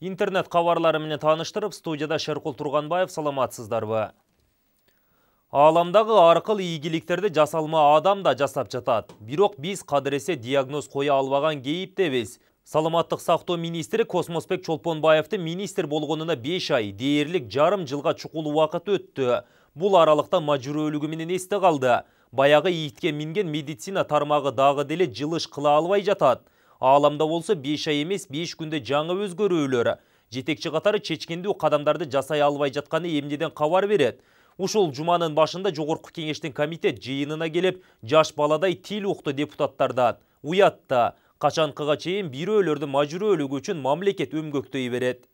Интернет хабарлары менен таныштырып, студияда Шеркул Турганбаев, саламатсыздарбы. Аламдағы арқыл ийгиликтерди жасалма адам да жасап жатат. Бирок биз кадыресе диагноз коя албаган кейиптебиз. Саламаттык сактоо министри Космосбек Чолпонбаевди министр болгонуна 5 ай, дээрлик жарым жылга чукул убакыт өттү. Бул аралыкта мажбүрөлүгү менен эсте калды. Баягы итке минген медицина тармагы дагы деле жылыш кыла албай жатат. Аламда болсо 5 ай эмес 5 күндө жаңы өзгөрүүлөр. Жетекчи катары чечкиндүү кадамдарды жасай албай жатканы эмнеден кабар берет. Ушул жуманын башында Жогорку кеңештин комитет жыйынына келип, жаш баладай тил укту депутаттардан. Уятта, качанкыга чейин бирөөлөрдү мажбүрөлүгү үчүн мамлекет өмгөктөй берет.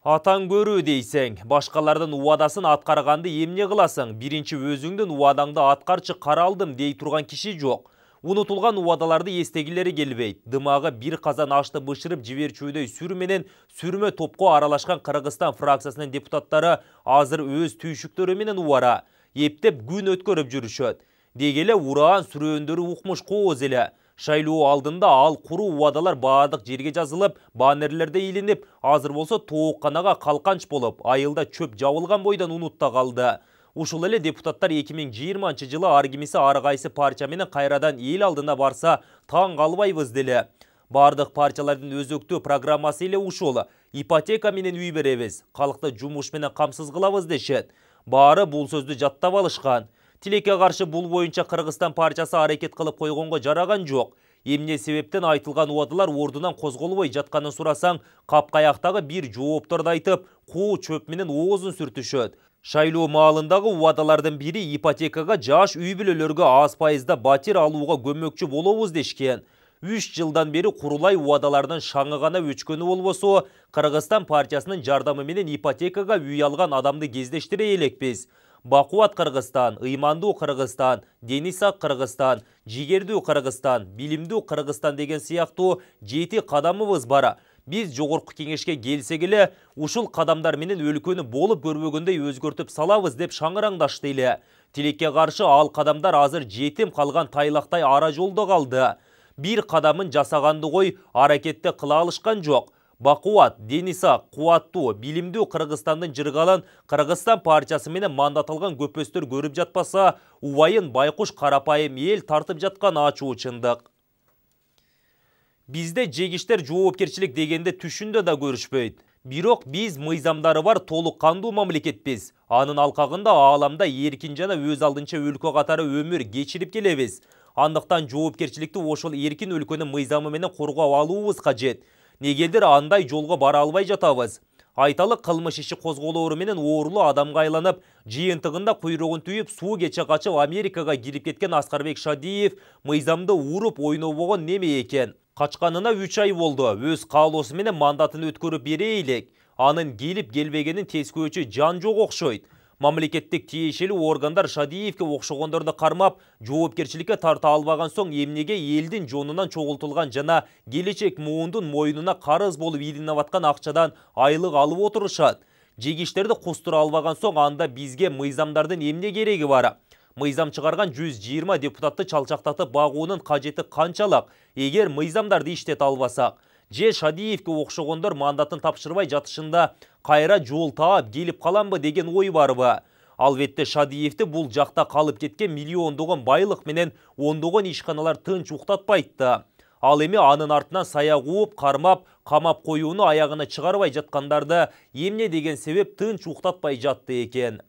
Атаң көрүү дейсең, башкалардын убадасын аткарганды эмне кыласың? Биринчи өзүңдүн убадаңды аткарчы каралдым дей турган киши жок. Унутулган убадаларды эстегилери келбейт. Дымагы бир казан ашты бышырып жиберчүдөй сүр менен сүрмө топко аралашкан Кыргызстан фракциясынын депутаттары азыр өз түйшүктөрү менен убара, эптеп күн өткөрүп жүрүшөт. Дегеле ураан сүрөөндөрү укмуш кооз эле. Шайлоо алдында ал куруу убадалар баардык жерге жазылып, баннерлерде илинип, азыр болсо тоокканага калканч болуп, айылда чөп жабылган бойдан унутта калды. Ушул эле депутаттар 2020 жылы ар кимиси ар кайсы партия менен кайрадан эл алдына барса, таң калбайбыз деле. Бардык партиялардын өзөктүү программасы эле ушул. Ипотека менен үй беребиз, калкты жумуш менен камсыз кылабыз дешет. Баары бул сөздү жаттап алышкан. Тилекке каршы бул боюнча Кыргызстан партиясы аракет кылып койгонго жараган жок. Эмне себептен айтылган убадалар ордунан козголбой жатканын сурасаң, капкаяктагы бир жоопторду айтып, куу чөп менен оозун сүртүшөт. Шайлоо маалындагы убадалардын бири ипотекага жаш үй бүлөлөргө аз пайызда батир алууга көмөкчү болобуз дешкен. 3 жылдан бери курулай убадалардын шаңы гана өчкөнү болбосо, Кыргызстан партиясынын жардамы менен ипотекага үй алган адамды кездештире элекпиз. Бакубат Кыргызстан, ыймандуу Кыргызстан, дени сак Кыргызстан, жигердүү Кыргызстан, билимдүү Кыргызстан деген сыяктуу 7 кадамыбыз бар. Биз Жогорку кеңешке келсек эле, ушул кадамдар менен өлкөнү болуп көрбөгөндөй өзгөртүп салабыз деп шаңыраңдашты эле. Тилекке каршы ал кадамдар азыр жетим калган тайлактай ара жолдо калды. Бир кадамын жасаганды кой, аракетте кыла алышкан жок. Бакубат, дени сак, кубаттуу, билимдүү Кыргызстандын жыргалын Кыргызстан партиясы менен мандат алган көпөстөр көрүп жатпаса, убайын байкуш карапайым эл тартып жаткан ачуу чындык. Бизде жегиштер жоопкерчилик дегенде түшүндө да көрүшпөйт. Бирок биз мыйзамдары бар толук кандуу мамлекетпиз. Анын алкагында ааламда эркин жана өз алдынча өлкө катары өмүр кечирип келебиз. Андыктан жоопкерчиликти ошол эркин өлкөнүн мыйзамы менен коргоп алуубуз кажет. Негедир андай жолго бара албай жатабыз. Айталык кылмыш иши козголоору менен оорулуу адамга айланып, жыйынтыгында куйругун түйүп, суу кече качып Америкага кирип кеткен Аскарбек Шадиев мыйзамды уруп ойнобогон неме экен. Качканына 3 ай болду. Өз каалоосу менен мандатын өткөрүп бере элек. Анын келип келбегенин тескөөчү жан жок окшойт. Мамлекеттик тиешелүү органдар Шадиевке окшогондорду кармап, жоопкерчиликке тарта албаган соң эмнеге элдин жонунан чогултулган жана келечек муундун мойнуна карыз болуп илинип аткан акчадан айлык алып отурушат? Жегиштерди кустура албаган соң анда бизге мыйзамдардын эмне кереги бар? Мыйзам чыгарган 120 депутатты чалчактатып багуунун кажети канчалык, эгер мыйзамдарды иштете албасак? Же Шадиевке окшогондор мандатын тапшырбай жатышында кайра жол таап келип каламбы деген ой барбы? Албетте Шадиевди бул жакта калып кеткен миллиондогон байлык менен ондогон ишканалар тынч уктатпайтты. Ал эми анын артынан сая кууп, кармап, камап коюуну аягына чыгарбай жаткандарды эмне деген себеп тынч уктатпай жатты экен?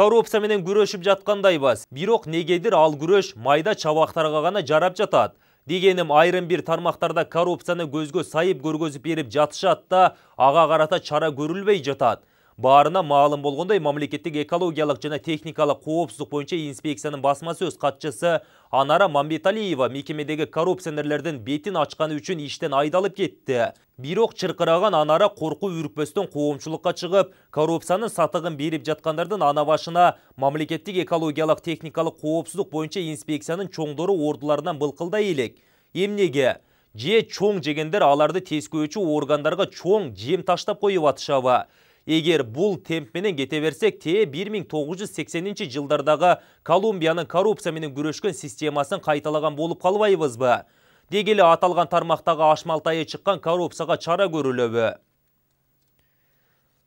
Коррупция менен күрөшүп жаткандайбыз. Бирок негедир ал күрөш майда чабактарга гана жарап жатат. Дегеним, айрым бир тармактарда коррупцияны көзгө сайып көргөзүп берип жатышат да, ага карата чара көрүлбөй жатат. Баарына маалым болгондой, мамлекеттик экологиялык жана техникалык коопсуздук боюнча инспекциянын басма сөз катчысы Анара Мамбеталиева мекемедеги коррупционерлердин бетин ачканы үчүн иштен айдалып кетти. Бирок чыркыраган Анара коркуу үркпөстөн коомчулукка чыгып, коррупциянын сатыгын берип жаткандардын ана башына мамлекеттик экологиялык техникалык коопсуздук боюнча инспекциянын чоңдору ордуларынан былкылдай элек. Эмнеге? Же чоң жегендер аларды тескөөчү органдарга чоң жем таштап коюп атышабы? Егер бұл темп менен кете берсек, 1980 жылдардағы Колумбияның коррупция менен күрөшкөн системасын кайталаган болуп калбайбызбы? Дегеле аталган тармактагы ашмалтайы чыккан коррупцияга чара көрүлөбү?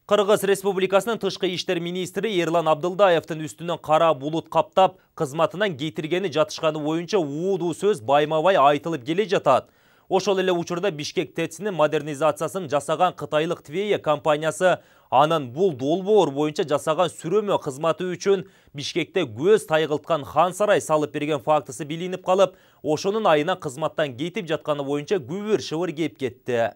Кыргыз Республикасынын тышкы иштер министри Ерлан Абдылдаевдин үстүнөн кара булут каптап, кызматынан кетиргени жатышканы боюнча уудуу сөз байма-бай айтылып келе жатат. Ошол эле учурда Бишкек ТЭЦинин модернизациясын жасаган кытайлык Твея компаниясы анын бул долбоор боюнча жасаган сүрөмө кызматы үчүн Бишкекте көз тайгылткан хан сарай салып берген фактысы билинип калып, ошонун айынан кызматтан кетип жатканы боюнча күбүр-шыбыр кеп кетти.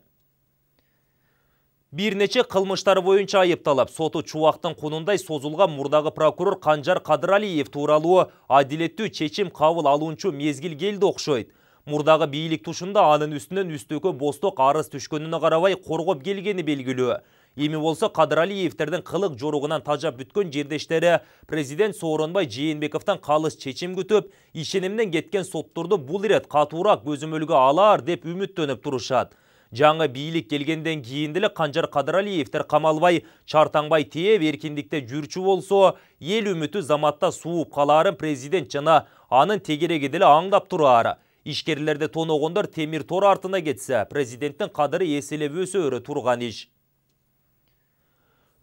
Бир нече кылмыштар боюнча айыпталып, соту чубактын кунундай созулган мурдагы прокурор Канжар Кадыралиев тууралуу адилеттүү чечим кабыл алуунчу мезгил келди окшойт. Мурдагы бийлик тушунда анын үстүнөн үстөккө босток арыз түшкөнүнө карабай коргоп келгени белгилүү. Эми болсо Кадыралиевтердин кылык жоругунан тажап бүткөн жердештери президент Сооронбай Жээнбековдон калыс чечим күтүп, ишенимден кеткен сотторду бул ирет катуураак көзөмөлгө алар деп үмүттөнүп турушат. Жаңы бийлик келгенден кийин деле Канжар Кадыралиевтер камалбай, чартаңбай тээп эркиндикте жүрчү болсо, эл үмүтү заматта сууп калаарын президент жана анын тегереги деле аңдап тураар. Ишкерлерди тоногондор темир тор артына кетсе, президенттин кадыры эселеп өсөөрү турган иш.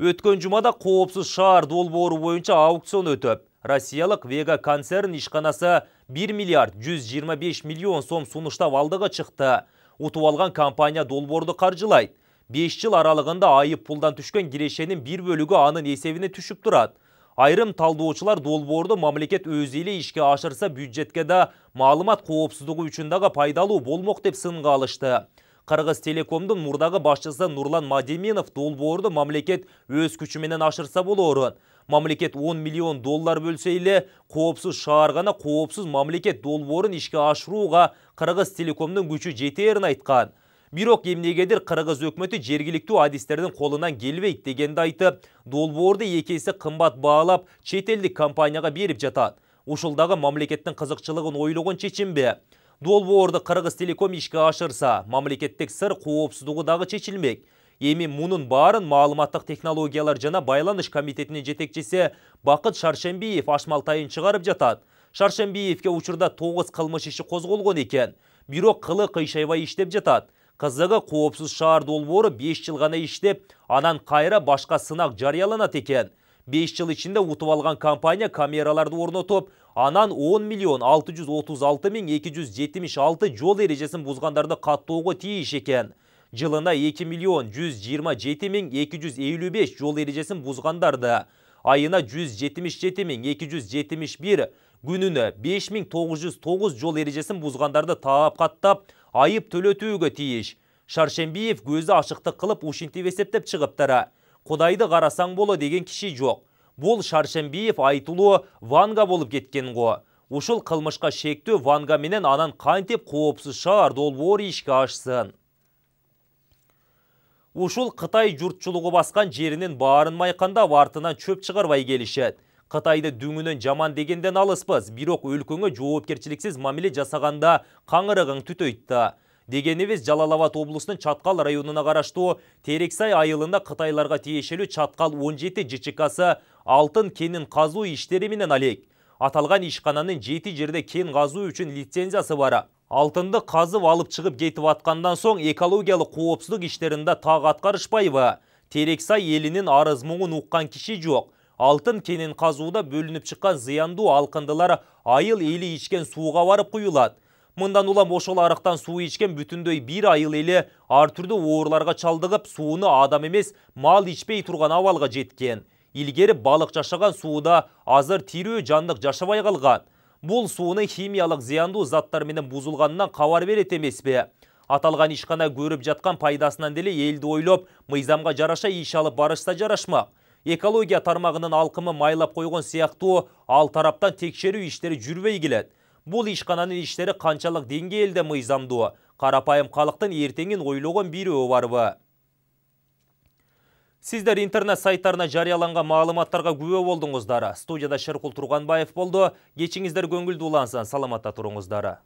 Өткөн жумада коопсуз шаар долбоору боюнча аукцион өтөп, Россиялык Вега концерн ишканасы 1 миллиард 125 миллион сом сунуштап алдыга чыкты. Утуп алган компания долбоорду каржылайт. 5 жыл аралыгында айып пулдан түшкөн кирешенин бир бөлүгү анын эсебине түшүп турат. Айрым талдоочулар долбоорду мамлекет өзү эле ишке ашырса бюджетке да маалымат коопсуздугу үчүн дагы пайдалуу болмок деп сынга алышты. Кыргыз Телекомдун мурдагы башчысы Нурлан Мадеменов долбоорду мамлекет өз күчү менен ашырса болоорун. Мамлекет 10 миллион доллар бөлсө эле коопсуз шаар гана коопсуз мамлекет долбоорун ишке ашырууга Кыргыз Телекомдун күчү жетээрин айткан. Бирок эмнегедир Кыргыз өкмөтү жергиликтүү адистердин колунан келбейт дегенди айтып, долбоорду эки эсе кымбат баалап, чет элдик компанияга берип жатат. Ушул дагы мамлекеттин кызыкчылыгын ойлогон чечимби? Долбоорду Кыргыз Телеком ишке ашырса, мамлекеттик сыр коопсуздугу дагы чечилмек. Эми мунун баарын маалыматтык технологиялар жана байланыш комитетинин жетекчиси Бакыт Шаршембиев ашмалтайын чыгарып жатат. Шаршембиевке учурда 9 кылмыш иши козголгон экен. Бирок кылы кыйшайбай иштеп жатат. Кызыгы коопсуз шаар долбоору 5 жыл гана иштеп, анан кайра башка сынак жарыяланат экен. 5 жыл ичинде утуп алган компания камераларды орнотуп, анан 10 миллион 636 миң 276 жол эрежесин бузгандарды каттоого тийиш экен. Жылына 2 миллион 127 миң 255 жол эрежесин бузгандарды, айына 177 миң 271, күнүнө 5909 жол эрежесин бузгандарды таап каттап, айып төлөтүүгө тийиш. Шаршембиев көзү ашыктык кылып ушинтип эсептеп чыгыптыр. Кудайды карасаң боло деген киши жок. Бул Шаршембиев айтылуу Ванга болуп кеткен го. Ушул кылмышка шектүү Ванга менен анан кантип коопсуз шаар долбоору ишке ашсын. Ушул Кытай журтчулугу баскан жеринин баарын майкандап артынан чөп чыгарбай келишет. Кытайды дүңүнөн жаман дегенден алыспыз, бирок өлкөңө жоопкерчиликсиз мамиле жасаганда каңырыгың түтөйт да. Дегенибиз Жалал Абад облусунун Чаткал районуна караштуу Терексай айылында Кытайларга тиешелүү Чаткал 17 ЖЧКсы алтын кенин казуу иштери менен алек. Аталган ишкананын 7 жерде кен казуу үчүн лицензиясы бар. Алтынды казып алып чыгып кетип аткандан соң экологиялык коопсуздук иштеринде так аткарышпайбы? Терексай элинин арыз муңун уккан киши жок. Алтын кенин казууда бөлүнүп чыккан зыяндуу алкындылар айыл эли ичкен сууга барып куюлат. Мындан улам ошол арыктан суу ичкен бүтүндөй бир айыл эли ар түрдүү оорларга чалдыгып, сууну адам эмес, мал ичпей турган абалга жеткен. Илгери балык жашаган сууда азыр тирүү жандык жашабай калган. Бул суунун химиялык зыяндуу заттар менен бузулганынан кабар берет эмеспи? Аталган ишкана көрүп жаткан пайдасынан деле элди ойлоп, мыйзамга жараша иш алып барышса жарашмак. Экология тармагынын алкымы майлап койгон сыяктуу ал тараптан текшерүү иштери жүрбөй келет. Бул ишкананын иштери канчалык деңгээлде мыйзамдуу? Карапайым калктын эртеңин ойлогон бирөө барбы? Сиздер интернет сайттарына жарыяланган маалыматтарга күбө болдуңуздар. Студияда Шеркул Турганбаев болду. Кечиңиздер көңүлдүү улансын, саламатта туруңуздар.